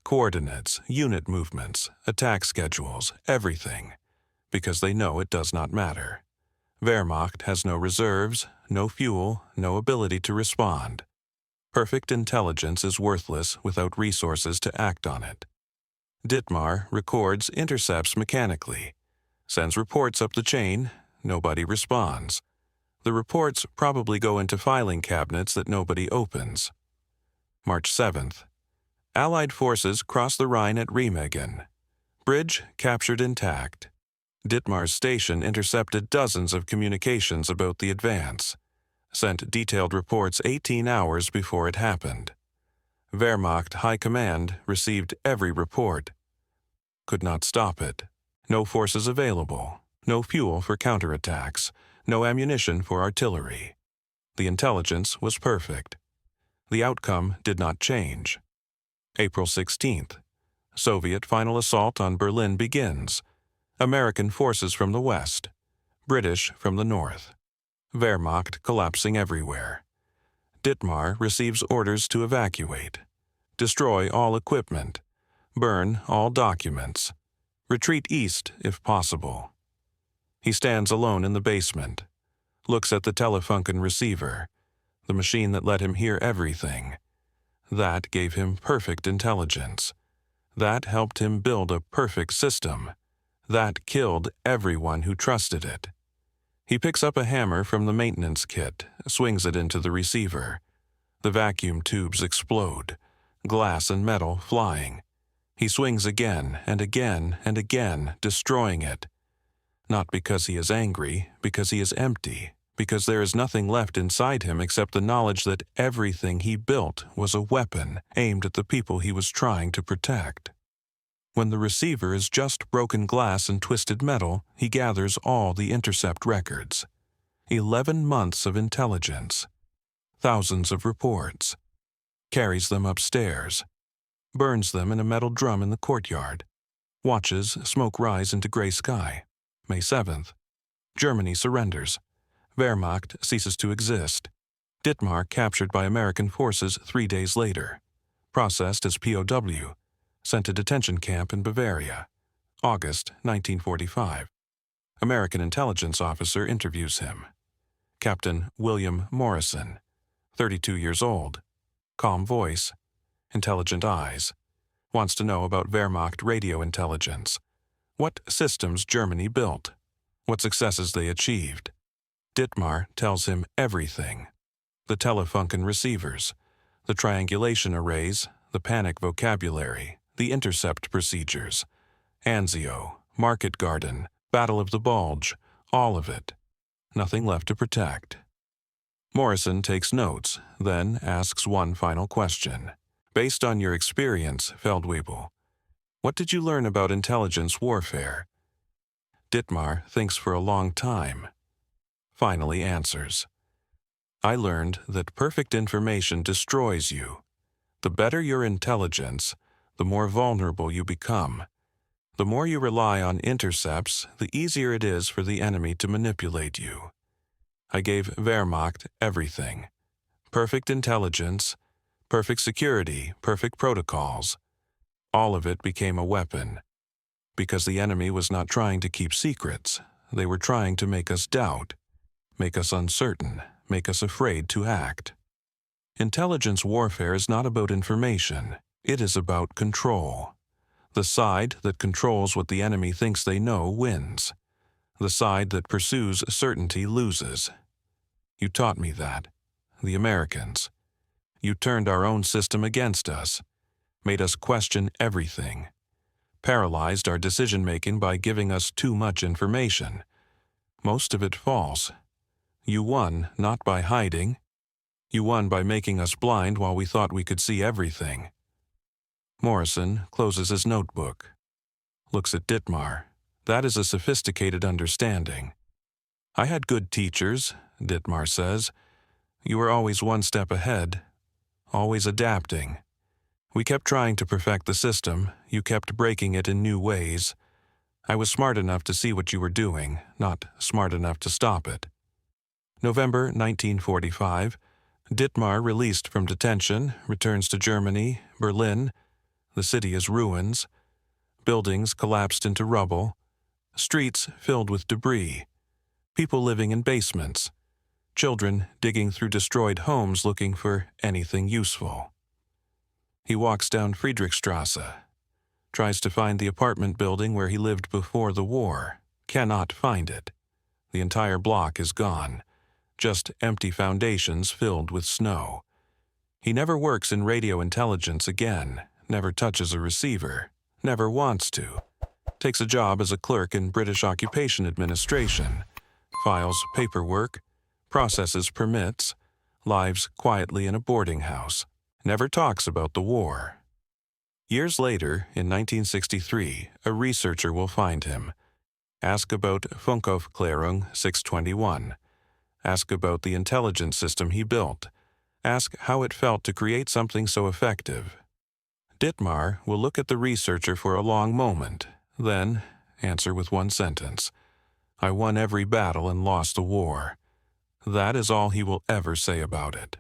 Coordinates, unit movements, attack schedules, everything. Because they know it does not matter. Wehrmacht has no reserves, no fuel, no ability to respond. Perfect intelligence is worthless without resources to act on it. Ditmar records intercepts mechanically. Sends reports up the chain, nobody responds. The reports probably go into filing cabinets that nobody opens. March 7th. Allied forces cross the Rhine at Remagen. Bridge captured intact. Ditmar's station intercepted dozens of communications about the advance. Sent detailed reports 18 hours before it happened. Wehrmacht High Command received every report. Could not stop it. No forces available. No fuel for counterattacks. No ammunition for artillery. The intelligence was perfect. The outcome did not change. April 16th. Soviet final assault on Berlin begins. American forces from the west. British from the north. Wehrmacht collapsing everywhere. Ditmar receives orders to evacuate. Destroy all equipment. Burn all documents. Retreat east if possible. He stands alone in the basement. Looks at the Telefunken receiver. The machine that let him hear everything. That gave him perfect intelligence. That helped him build a perfect system. That killed everyone who trusted it. He picks up a hammer from the maintenance kit, swings it into the receiver. The vacuum tubes explode, glass and metal flying. He swings again and again and again, destroying it. Not because he is angry, because he is empty, because there is nothing left inside him except the knowledge that everything he built was a weapon aimed at the people he was trying to protect. When the receiver is just broken glass and twisted metal, he gathers all the intercept records. 11 months of intelligence. thousands of reports, carries them upstairs, burns them in a metal drum in the courtyard, watches smoke rise into gray sky. May 7th. Germany surrenders. Wehrmacht ceases to exist. Ditmar captured by American forces 3 days later. Processed as POW. Sent to detention camp in Bavaria. August 1945. American intelligence officer interviews him. Captain William Morrison, 32 years old. Calm voice. Intelligent eyes. Wants to know about Wehrmacht radio intelligence. What systems Germany built. What successes they achieved. Ditmar tells him everything. The Telefunken receivers, the triangulation arrays, the panic vocabulary, the intercept procedures, Anzio, Market Garden, Battle of the Bulge, all of it. Nothing left to protect. Morrison takes notes, then asks one final question. Based on your experience, Feldwebel, what did you learn about intelligence warfare? Ditmar thinks for a long time. Finally answers. I learned that perfect information destroys you. The better your intelligence, the more vulnerable you become. The more you rely on intercepts, the easier it is for the enemy to manipulate you. I gave Wehrmacht everything. Perfect intelligence, perfect security, perfect protocols. All of it became a weapon. Because the enemy was not trying to keep secrets. They were trying to make us doubt, make us uncertain, make us afraid to act. Intelligence warfare is not about information. It is about control. The side that controls what the enemy thinks they know wins. The side that pursues certainty loses. You taught me that. The Americans. You turned our own system against us, made us question everything, paralyzed our decision-making by giving us too much information. Most of it false. You won not by hiding. You won by making us blind while we thought we could see everything. Morrison closes his notebook. Looks at Ditmar. That is a sophisticated understanding. I had good teachers, Ditmar says. You were always one step ahead, always adapting. We kept trying to perfect the system. You kept breaking it in new ways. I was smart enough to see what you were doing, not smart enough to stop it. November 1945. Ditmar released from detention, returns to Germany, Berlin. The city is ruins. Buildings collapsed into rubble. Streets filled with debris. People living in basements. Children digging through destroyed homes looking for anything useful. He walks down Friedrichstrasse, tries to find the apartment building where he lived before the war, cannot find it. The entire block is gone, just empty foundations filled with snow. He never works in radio intelligence again, never touches a receiver, never wants to. Takes a job as a clerk in British Occupation Administration, files paperwork, processes permits, lives quietly in a boarding house, never talks about the war. Years later, in 1963, a researcher will find him. Ask about Funkaufklärung 621. Ask about the intelligence system he built. Ask how it felt to create something so effective. Ditmar will look at the researcher for a long moment, then answer with one sentence. I won every battle and lost the war. That is all he will ever say about it.